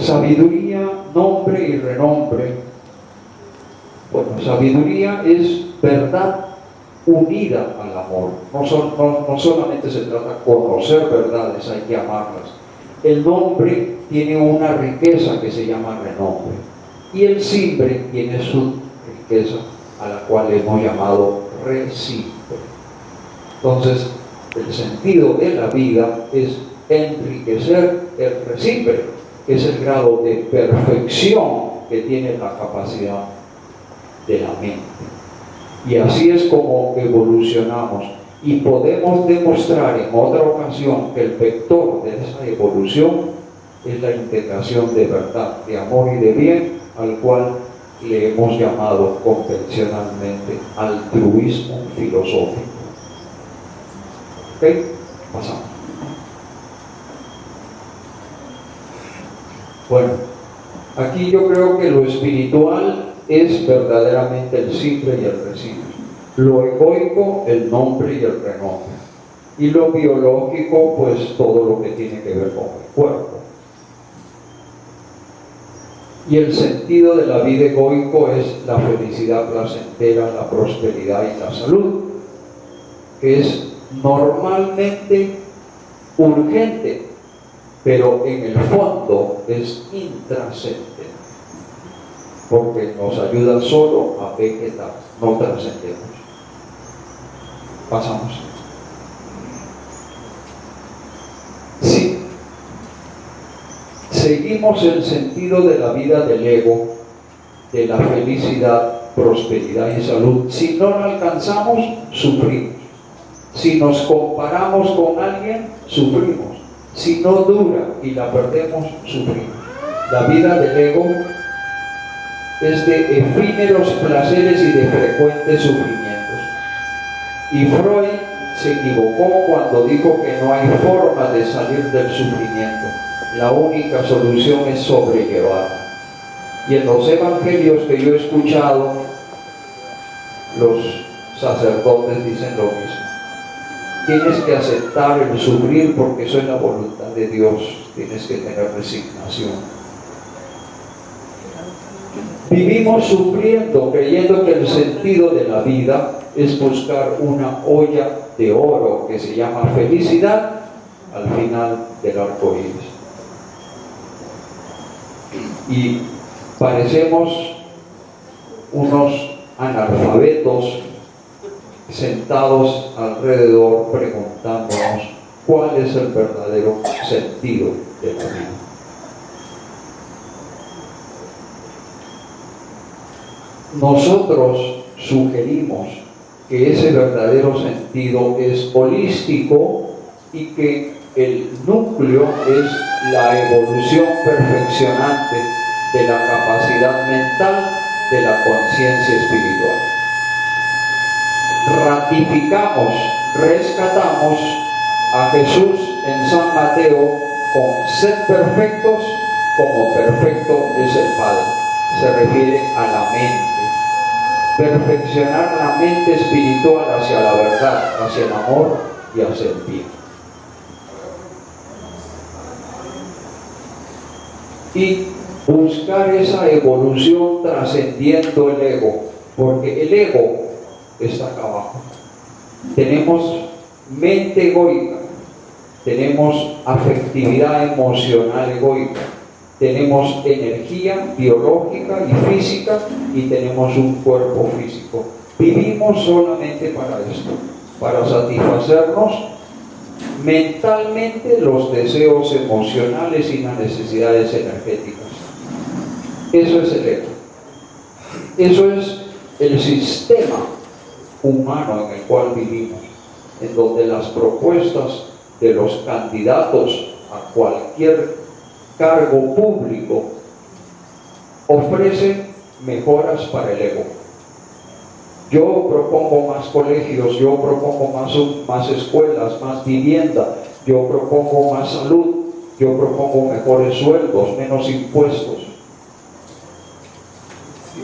Sabiduría, nombre y renombre. Bueno, sabiduría es verdad unida al amor. No solamente se trata de conocer verdades, hay que amarlas. El nombre tiene una riqueza que se llama renombre. Y el simbre tiene su riqueza, a la cual hemos llamado resimbre. Entonces, el sentido de la vida es enriquecer el resimbre, que es el grado de perfección que tiene la capacidad de la mente. Y así es como evolucionamos. Y podemos demostrar en otra ocasión que el vector de esa evolución es la integración de verdad, de amor y de bien, al cual le hemos llamado convencionalmente altruismo filosófico. ¿Ok? Pasamos. Bueno, aquí yo creo que lo espiritual es verdaderamente el simple y el resimbre. Lo egoico, el nombre y el renombre. Y lo biológico, pues todo lo que tiene que ver con el cuerpo. Y el sentido de la vida egoico es la felicidad placentera, la prosperidad y la salud, que es normalmente urgente, pero en el fondo es intrascendente, porque nos ayuda solo a vegetar, no trascendemos. Pasamos. Si seguimos el sentido de la vida del ego, de la felicidad, prosperidad y salud, si no lo alcanzamos, sufrimos. Si nos comparamos con alguien, sufrimos. Si no dura y la perdemos, sufrimos. La vida del ego es de efímeros placeres y de frecuentes sufrimientos. Y Freud se equivocó cuando dijo que no hay forma de salir del sufrimiento. La única solución es sobrellevarla. Y en los evangelios que yo he escuchado, los sacerdotes dicen lo mismo. Tienes que aceptar el sufrir porque eso es la voluntad de Dios. Tienes que tener resignación. Vivimos sufriendo, creyendo que el sentido de la vida es buscar una olla de oro que se llama felicidad al final del arco iris. Y parecemos unos analfabetos sentados alrededor preguntándonos cuál es el verdadero sentido de la vida. Nosotros sugerimos que ese verdadero sentido es holístico y que el núcleo es la evolución perfeccionante de la capacidad mental de la conciencia espiritual. Ratificamos, rescatamos a Jesús en San Mateo con sed perfectos como perfecto es el Padre. Se refiere a la mente. Perfeccionar la mente espiritual hacia la verdad, hacia el amor y hacia el bien. Y buscar esa evolución trascendiendo el ego, porque el ego está acá abajo. Tenemos mente egoica, tenemos afectividad emocional egoica, tenemos energía biológica y física y tenemos un cuerpo físico. Vivimos solamente para esto, para satisfacernos mentalmente los deseos emocionales y las necesidades energéticas. Eso es el ego. Eso es el sistema humano en el cual vivimos, en donde las propuestas de los candidatos a cualquier cargo público ofrecen mejoras para el ego. Yo propongo más colegios, yo propongo más escuelas, más vivienda, yo propongo más salud, yo propongo mejores sueldos, menos impuestos.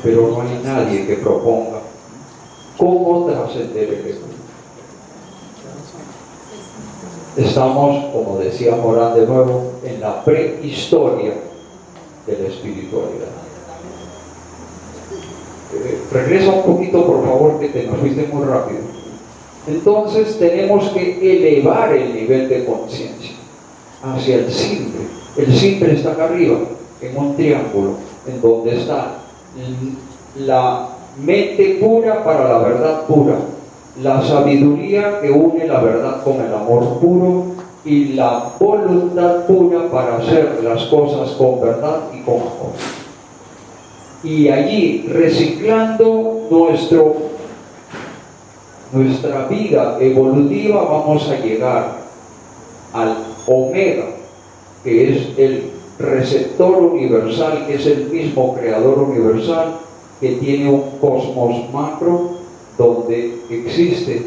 Pero no hay nadie que proponga cómo trascender el ego. Estamos, como decía Morán de nuevo, en la prehistoria espiritualidad. Regresa un poquito, por favor, que te me fuiste muy rápido. Entonces tenemos que elevar el nivel de conciencia hacia el simple. El simple está acá arriba, en un triángulo, en donde está la mente pura para la verdad pura, la sabiduría que une la verdad con el amor puro y la voluntad pura para hacer las cosas con verdad y con amor. Y allí, reciclando nuestra vida evolutiva, vamos a llegar al omega, que es el receptor universal, que es el mismo creador universal, que tiene un cosmos macro donde existe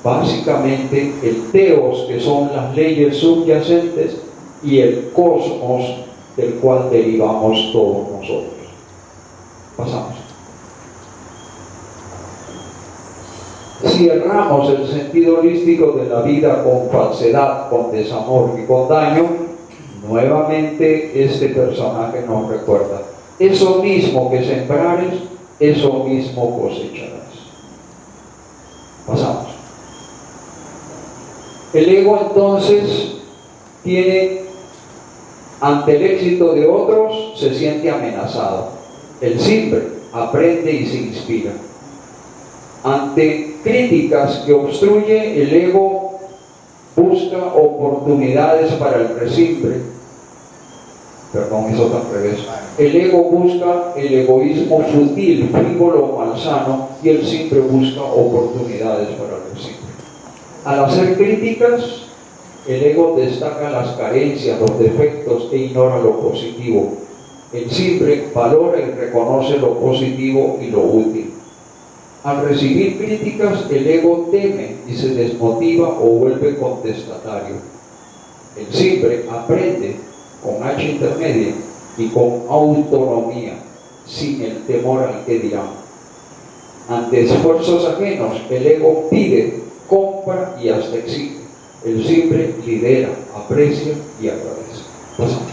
básicamente el teos, que son las leyes subyacentes, y el cosmos del cual derivamos todos nosotros. Pasamos. Si erramos el sentido holístico de la vida con falsedad, con desamor y con daño, nuevamente este personaje nos recuerda: eso mismo que sembrares, eso mismo cosecharás. Pasamos. El ego entonces tiene, ante el éxito de otros, se siente amenazado. El simple aprende y se inspira. Ante críticas que obstruye, el ego busca oportunidades para el resimple. Perdón, eso está al revés. El ego busca el egoísmo sutil, frívolo, malsano, y el simple busca oportunidades para el resimple. Al hacer críticas, el ego destaca las carencias, los defectos e ignora lo positivo. El simple valora y reconoce lo positivo y lo útil. Al recibir críticas, el ego teme y se desmotiva o vuelve contestatario. El simple aprende con H intermedia y con autonomía, sin el temor al que dirán. Ante esfuerzos ajenos, el ego pide, compra y hasta exige. El simple lidera, aprecia y agradece. Pasamos.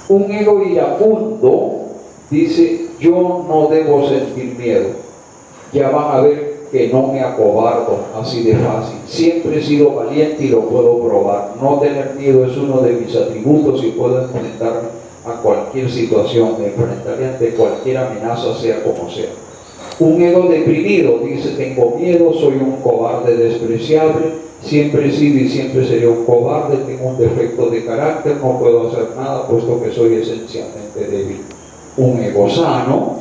Un ego iracundo dice: yo no debo sentir miedo. Ya van a ver que no me acobardo así de fácil. Siempre he sido valiente y lo puedo probar. No tener miedo es uno de mis atributos y puedo enfrentarme a cualquier situación. Me enfrentaré ante cualquier amenaza, sea como sea. Un ego deprimido dice: tengo miedo, soy un cobarde despreciable. Siempre he sido y siempre seré un cobarde, tengo un defecto de carácter, no puedo hacer nada puesto que soy esencialmente débil. Un ego sano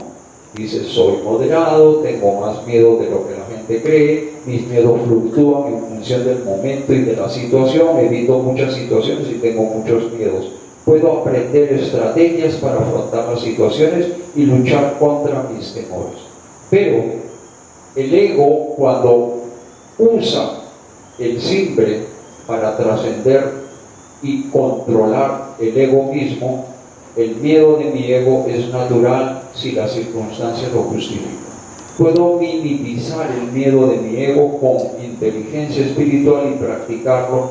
dice: soy moderado, tengo más miedo de lo que la gente cree, mis miedos fluctúan en función del momento y de la situación, evito muchas situaciones y tengo muchos miedos. Puedo aprender estrategias para afrontar las situaciones y luchar contra mis temores. Pero el ego, cuando usa el simple para trascender y controlar el ego mismo, el miedo de mi ego es natural si las circunstancias lo justifican. Puedo minimizar el miedo de mi ego con inteligencia espiritual y practicarlo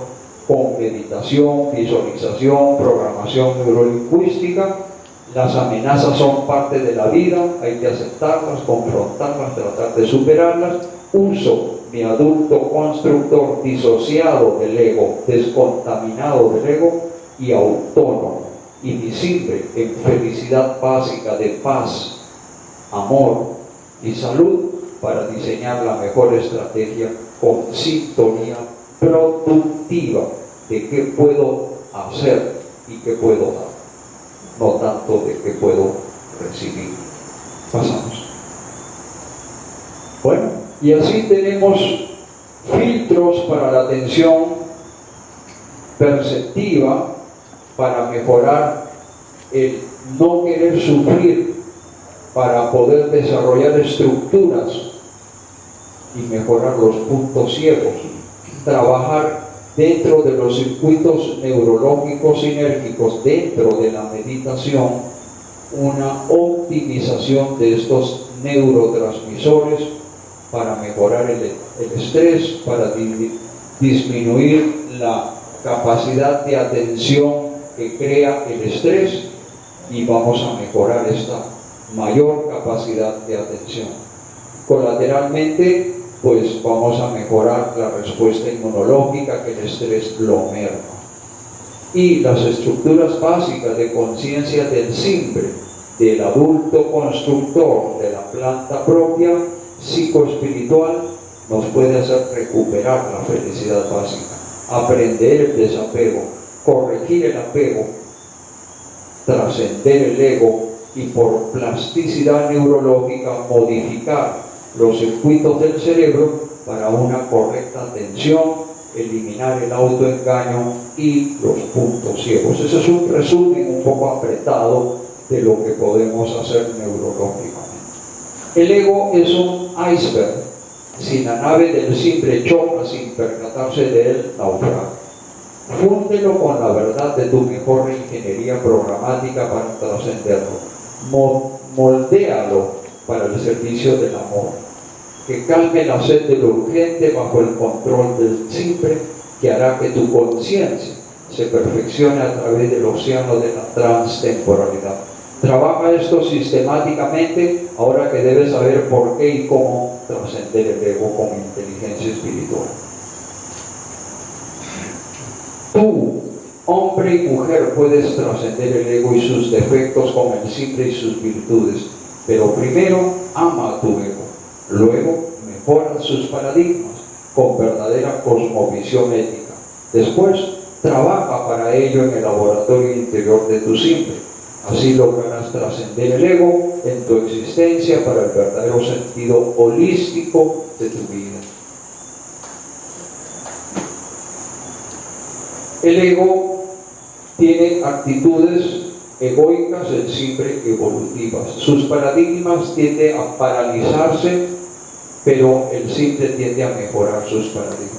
con meditación, visualización, programación neurolingüística. Las amenazas son parte de la vida, hay que aceptarlas, confrontarlas, tratar de superarlas. Uso mi adulto constructor disociado del ego, descontaminado del ego y autónomo, invisible en felicidad básica de paz, amor y salud para diseñar la mejor estrategia con sintonía productiva de qué puedo hacer y qué puedo dar, no tanto de qué puedo recibir. Pasamos. Bueno, y así tenemos filtros para la atención perceptiva, para mejorar el no querer sufrir, para poder desarrollar estructuras y mejorar los puntos ciegos, trabajar dentro de los circuitos neurológicos sinérgicos, dentro de la meditación, una optimización de estos neurotransmisores para mejorar el estrés, para disminuir la capacidad de atención que crea el estrés y vamos a mejorar esta mayor capacidad de atención. Colateralmente, pues vamos a mejorar la respuesta inmunológica que el estrés lo merma. Y las estructuras básicas de conciencia del simple, del adulto constructor, de la planta propia, psicoespiritual, nos puede hacer recuperar la felicidad básica, aprender el desapego, corregir el apego, trascender el ego y por plasticidad neurológica modificar los circuitos del cerebro para una correcta atención, eliminar el autoengaño y los puntos ciegos. Ese es un resumen un poco apretado de lo que podemos hacer neurológicamente. El ego es un iceberg. Si la nave del simple choca sin percatarse de él, naufraga. Fúndelo con la verdad de tu mejor ingeniería programática para trascenderlo. Moldéalo para el servicio del amor. Que calme la sed de lo urgente bajo el control del simple, que hará que tu conciencia se perfeccione a través del océano de la transtemporalidad. Trabaja esto sistemáticamente ahora que debes saber por qué y cómo trascender el ego con inteligencia espiritual. Tú, hombre y mujer, puedes trascender el ego y sus defectos con el simple y sus virtudes, pero primero ama a tu ego, luego mejora sus paradigmas con verdadera cosmovisión ética, después trabaja para ello en el laboratorio interior de tu simple. Así lograrás trascender el ego en tu existencia para el verdadero sentido holístico de tu vida. El ego tiene actitudes egoicas, el simple evolutivas. Sus paradigmas tienden a paralizarse, pero el simple tiende a mejorar sus paradigmas.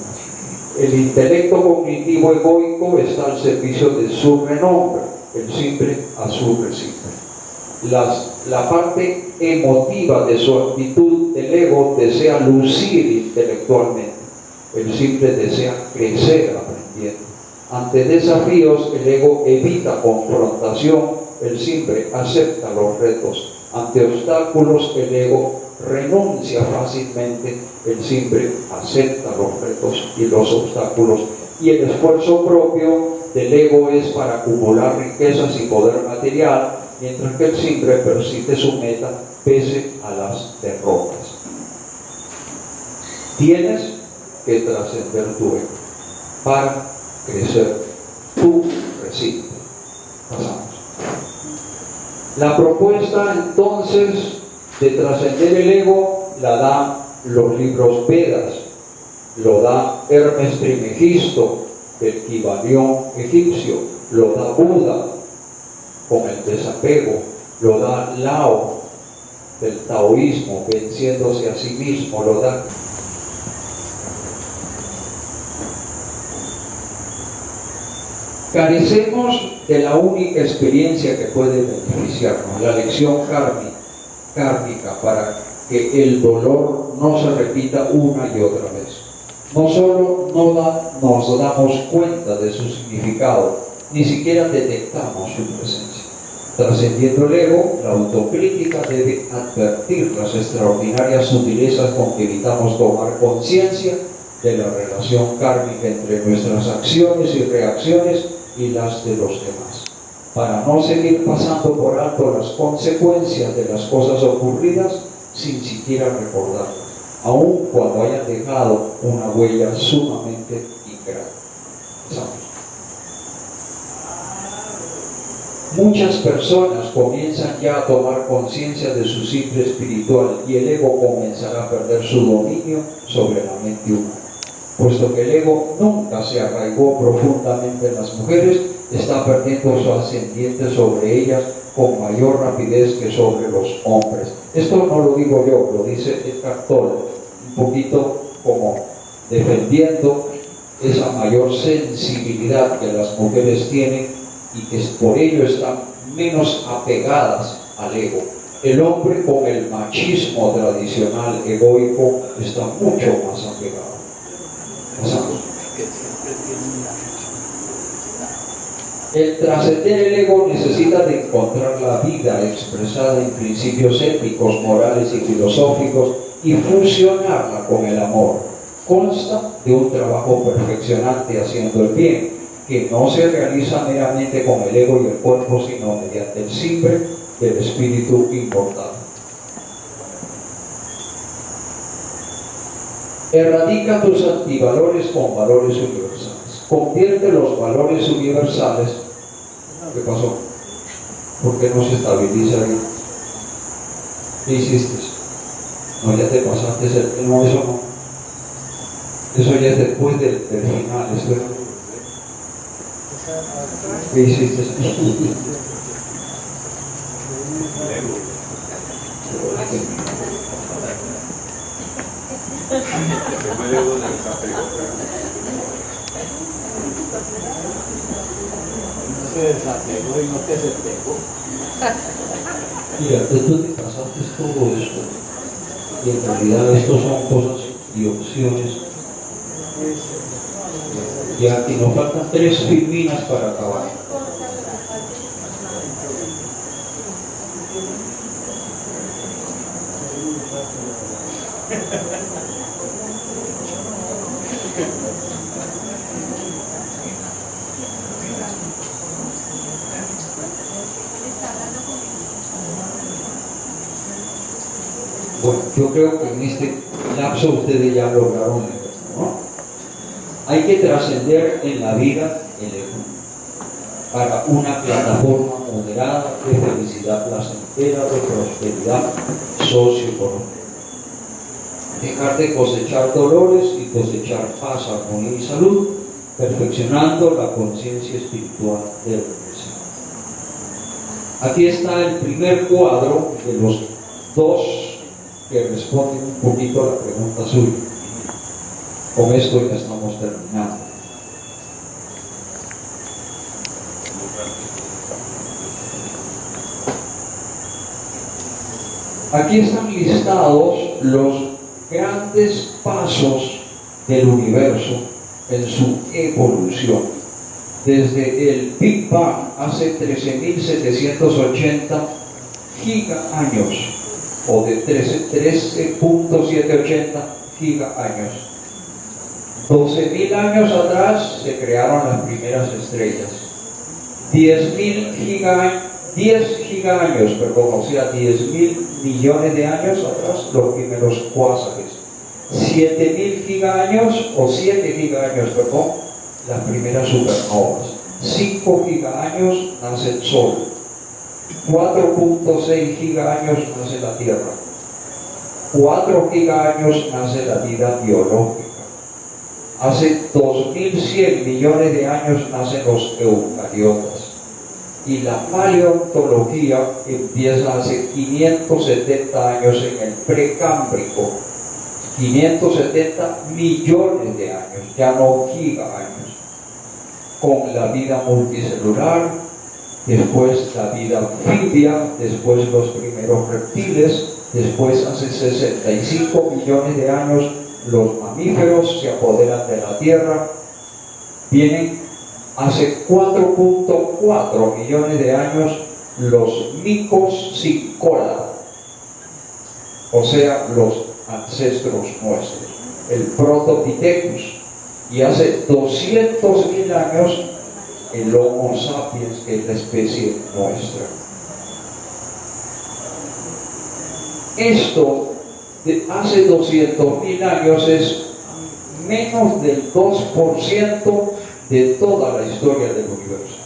El intelecto cognitivo egoico está al servicio de su renombre, el simple a su recipe. La parte emotiva de su actitud del ego desea lucir intelectualmente, el simple desea crecer aprendiendo. Ante desafíos el ego evita confrontación, el simple acepta los retos. Ante obstáculos el ego renuncia fácilmente, el simple acepta los retos y los obstáculos. Y el esfuerzo propio del ego es para acumular riquezas y poder material, mientras que el simple persigue su meta pese a las derrotas. Tienes que trascender tu ego para crecer tu recinto. Pasamos. La propuesta entonces de trascender el ego la da los libros Vedas, lo da Hermes Trismegisto del Kybalión egipcio, lo da Buda con el desapego, lo da Lao del taoísmo, venciéndose a sí mismo, lo da. Carecemos de la única experiencia que puede beneficiarnos, la lección kármica, para que el dolor no se repita una y otra vez. No solo nos damos cuenta de su significado, ni siquiera detectamos su presencia. Trascendiendo el ego, la autocrítica debe advertir las extraordinarias sutilezas con que evitamos tomar conciencia de la relación kármica entre nuestras acciones y reacciones y las de los demás, para no seguir pasando por alto las consecuencias de las cosas ocurridas sin siquiera recordarlas, aun cuando hayan dejado una huella sumamente ingrata. Muchas personas comienzan ya a tomar conciencia de su simple espiritual y el ego comenzará a perder su dominio sobre la mente humana. Puesto que el ego nunca se arraigó profundamente en las mujeres, está perdiendo su ascendiente sobre ellas con mayor rapidez que sobre los hombres. Esto no lo digo yo, lo dice Eckhart Tolle, un poquito como defendiendo esa mayor sensibilidad que las mujeres tienen y que por ello están menos apegadas al ego. El hombre con el machismo tradicional egoico está mucho más apegado. El trascender el ego necesita de encontrar la vida expresada en principios éticos, morales y filosóficos y fusionarla con el amor. Consta de un trabajo perfeccionante haciendo el bien, que no se realiza meramente con el ego y el cuerpo, sino mediante el simbre del espíritu inmortal. Erradica tus antivalores con valores universales. Convierte los valores universales. ¿Qué pasó? ¿Por qué no se estabiliza ahí? ¿Qué hiciste? No, ya te pasaste. No, eso no. Eso ya es después del final. ¿Qué hiciste? No se desapegó y no te se pegó. Mira, tú te pasaste todo esto y en realidad esto son cosas y opciones. Y aquí nos faltan 3 filminas para acabar. Bueno, yo creo que en este lapso ustedes ya lograron esto, ¿no? Hay que trascender en la vida el ego para una plataforma moderada de felicidad placentera, de prosperidad socioeconómica. Dejar de cosechar dolores y cosechar paz, armonía y salud, perfeccionando la conciencia espiritual del universo. Aquí está el primer cuadro de los 2 que responden un poquito a la pregunta suya. Con esto ya estamos terminando. Aquí están listados los grandes pasos del universo en su evolución. Desde el Big Bang hace 13.780 gigaaños, o de 13.780 gigaaños. 12.000 años atrás se crearon las primeras estrellas. 10 gigaaños, o sea, 10.000 millones de años atrás, los primeros cuásares. 7.000 gigaaños, o 7 gigaaños, las primeras supernovas. 5 gigaaños nace el Sol. 4.6 gigaaños nace la Tierra. 4 gigaaños nace la vida biológica. Hace 2.100 millones de años nacen los eucariotas. Y la paleontología empieza hace 570 años en el precámbrico. 570 millones de años, ya no gigaaños, con la vida multicelular, después la vida anfibia, después los primeros reptiles, después hace 65 millones de años los mamíferos se apoderan de la Tierra, vienen hace 4.4 millones de años los micos sin cola, o sea, los ancestros nuestros, el Protopithecus, y hace 200.000 años el Homo sapiens, que es la especie nuestra. Esto de hace 200.000 años es menos del 2% de toda la historia del universo.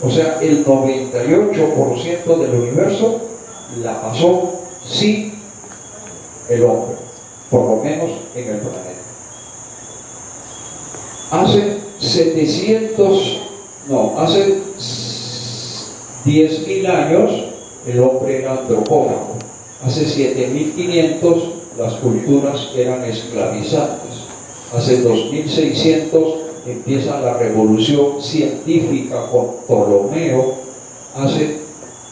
O sea, el 98% del universo la pasó sin el hombre, por lo menos en el planeta. Hace 10.000 años el hombre era antropófago. Hace 7.500 las culturas eran esclavizantes. Hace 2.600 empieza la revolución científica con Ptolomeo. Hace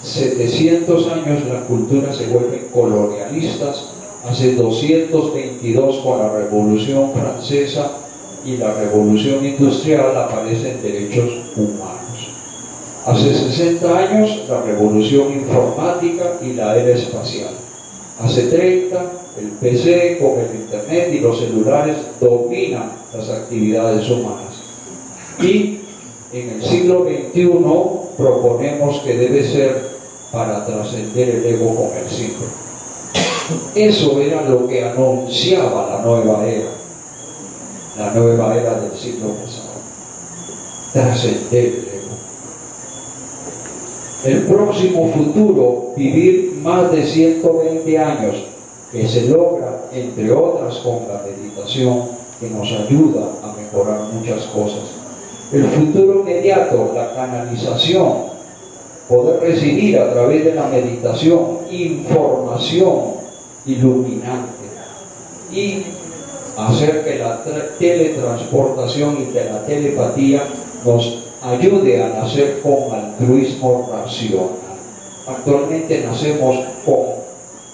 700 años las culturas se vuelven colonialistas. Hace 222 con la Revolución Francesa y la Revolución Industrial aparecen derechos humanos. Hace 60 años, la revolución informática y la era espacial. Hace 30, el PC con el internet y los celulares dominan las actividades humanas. Y en el siglo XXI proponemos que debe ser para trascender el ego con el símbolo. Eso era lo que anunciaba la nueva era del siglo pasado. Trascender el ego. El próximo futuro, vivir más de 120 años, que se logra, entre otras, con la meditación, que nos ayuda a mejorar muchas cosas. El futuro inmediato, la canalización, poder recibir a través de la meditación información iluminante y hacer que la teletransportación y que la telepatía nos ayude a nacer con altruismo racional. Actualmente nacemos con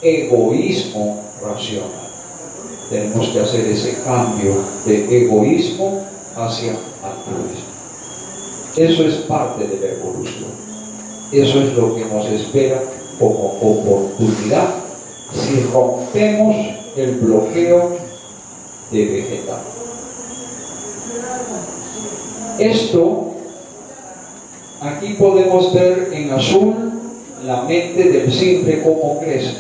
egoísmo racional. Tenemos que hacer ese cambio de egoísmo hacia altruismo. Eso es parte de la evolución. Eso es lo que nos espera como oportunidad si rompemos el bloqueo de vegetal. Esto, aquí podemos ver en azul la mente del simple cómo crece.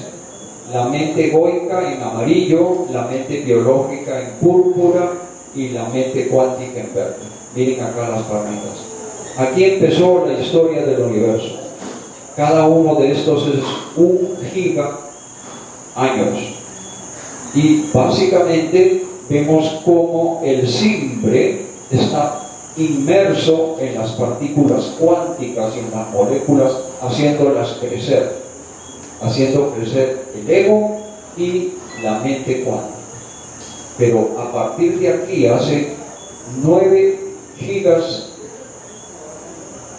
La mente egoica en amarillo, la mente biológica en púrpura y la mente cuántica en verde. Miren acá las palmitas. Aquí empezó la historia del universo. Cada uno de estos es 1 giga años. Y básicamente vemos cómo el simple está inmerso en las partículas cuánticas y en las moléculas, haciendo crecer el ego y la mente cuántica. Pero a partir de aquí, hace 9 gigas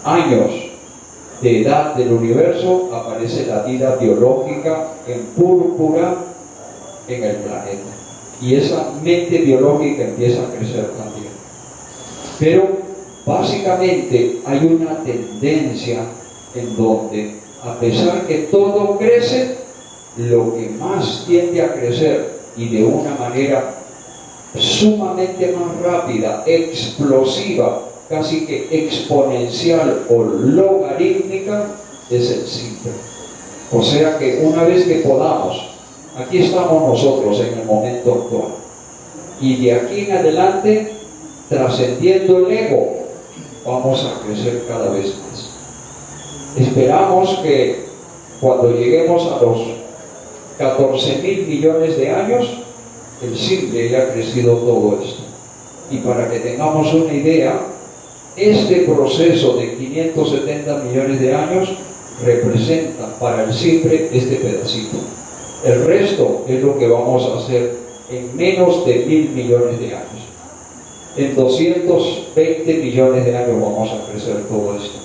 años de edad del universo, aparece la vida biológica en púrpura en el planeta. Y esa mente biológica empieza a crecer también. Pero básicamente hay una tendencia en donde, a pesar que todo crece, lo que más tiende a crecer y de una manera sumamente más rápida, explosiva, casi que exponencial o logarítmica, es el simple. O sea que una vez que podamos, aquí estamos nosotros en el momento actual, y de aquí en adelante, trascendiendo el ego, vamos a crecer cada vez más. Esperamos que cuando lleguemos a los 14.000 millones de años, el simple ya ha crecido todo esto. Y para que tengamos una idea, este proceso de 570 millones de años representa para el simple este pedacito. El resto es lo que vamos a hacer en menos de 1.000 millones de años. En 220 millones de años vamos a crecer todo esto.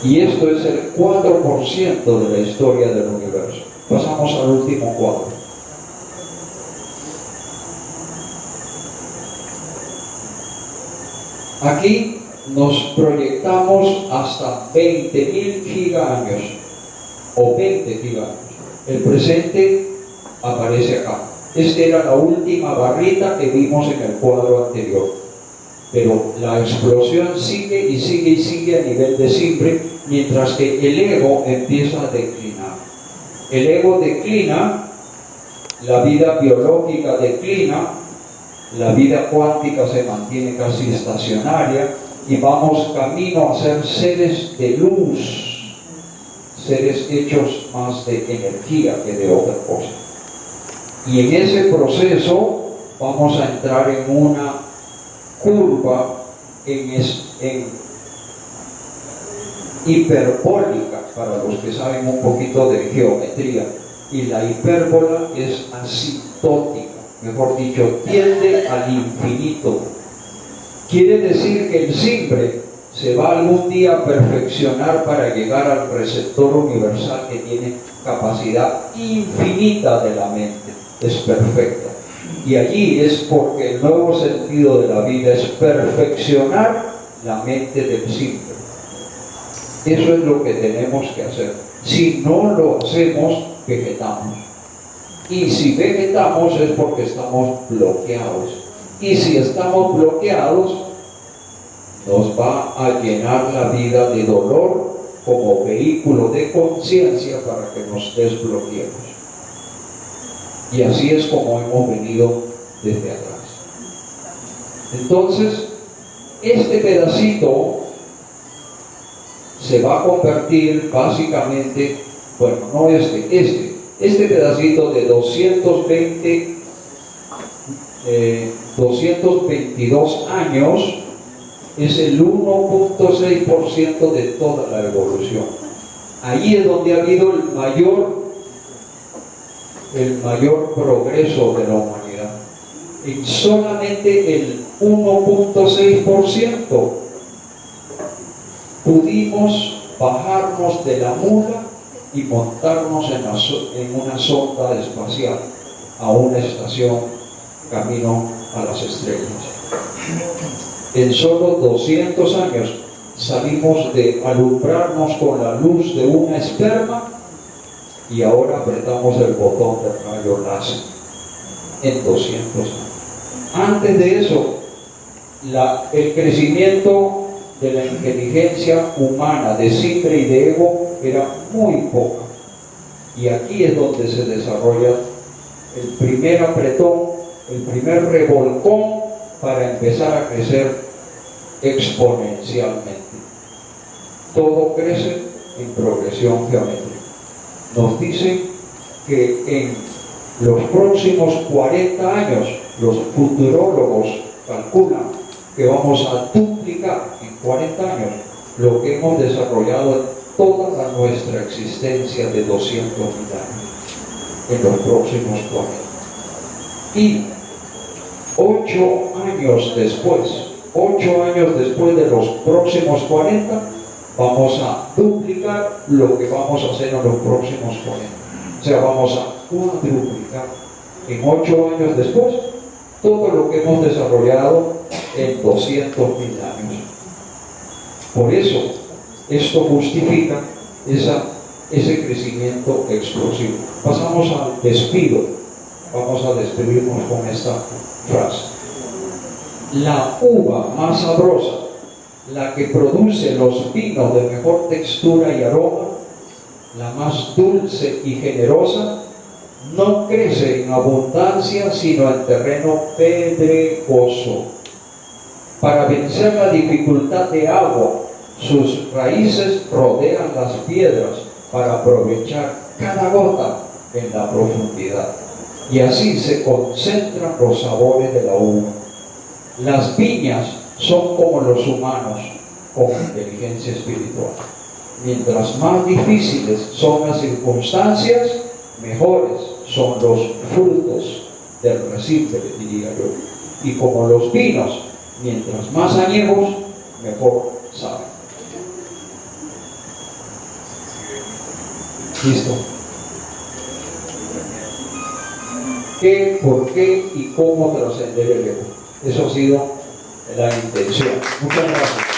Y esto es el 4% de la historia del universo. Pasamos al último cuadro. Aquí nos proyectamos hasta 20.000 gigaaños o 20 gigaaños. El presente aparece acá. Esta era la última barrita que vimos en el cuadro anterior. Pero la explosión sigue y sigue y sigue a nivel de simple, mientras que el ego empieza a declinar. El ego declina, la vida biológica declina, la vida cuántica se mantiene casi estacionaria y vamos camino a ser seres de luz, seres hechos más de energía que de otra cosa. Y en ese proceso vamos a entrar en una curva en hiperbólica, para los que saben un poquito de geometría, y la hipérbola es asintótica, mejor dicho, tiende al infinito. Quiere decir que el simple se va algún día a perfeccionar para llegar al receptor universal que tiene capacidad infinita de la mente, es perfecta. Y allí es porque el nuevo sentido de la vida es perfeccionar la mente del simple. Eso es lo que tenemos que hacer. Si no lo hacemos, vegetamos. Y si vegetamos es porque estamos bloqueados. Y si estamos bloqueados, nos va a llenar la vida de dolor como vehículo de conciencia para que nos desbloqueemos. Y así es como hemos venido desde atrás. Entonces, este pedacito se va a convertir básicamente, bueno, no este pedacito de 222 años es el 1.6% de toda la evolución. Ahí es donde ha habido el mayor progreso de la humanidad. En solamente el 1.6% pudimos bajarnos de la mula y montarnos en una sonda espacial a una estación camino a las estrellas. En solo 200 años salimos de alumbrarnos con la luz de una esperma y ahora apretamos el botón del rayo láser en 200 años. Antes de eso, el crecimiento de la inteligencia humana, de psique y de ego, era muy poca. Y aquí es donde se desarrolla el primer apretón, el primer revolcón para empezar a crecer exponencialmente. Todo crece en progresión geométrica. Nos dicen que en los próximos 40 años, los futurólogos calculan que vamos a duplicar en 40 años lo que hemos desarrollado en toda nuestra existencia de 200.000 años, en los próximos 40. Y 8 años después de los próximos 40, vamos a duplicar lo que vamos a hacer en los próximos 40. O sea, vamos a cuadruplicar en 8 años después todo lo que hemos desarrollado en 200.000 años. Por eso, esto justifica ese crecimiento explosivo. Pasamos al despido. Vamos a despedirnos con esta frase. La uva más sabrosa, la que produce los vinos de mejor textura y aroma, la más dulce y generosa, no crece en abundancia sino en terreno pedregoso. Para vencer la dificultad de agua, sus raíces rodean las piedras para aprovechar cada gota en la profundidad. Y así se concentran los sabores de la uva. Las viñas son como los humanos, con inteligencia espiritual. Mientras más difíciles son las circunstancias, mejores son los frutos del recife, diría yo. Y como los vinos, mientras más añejos, mejor saben. ¿Listo? ¿Qué, por qué y cómo trascender el ego? Eso ha sido la intención. Muchas gracias.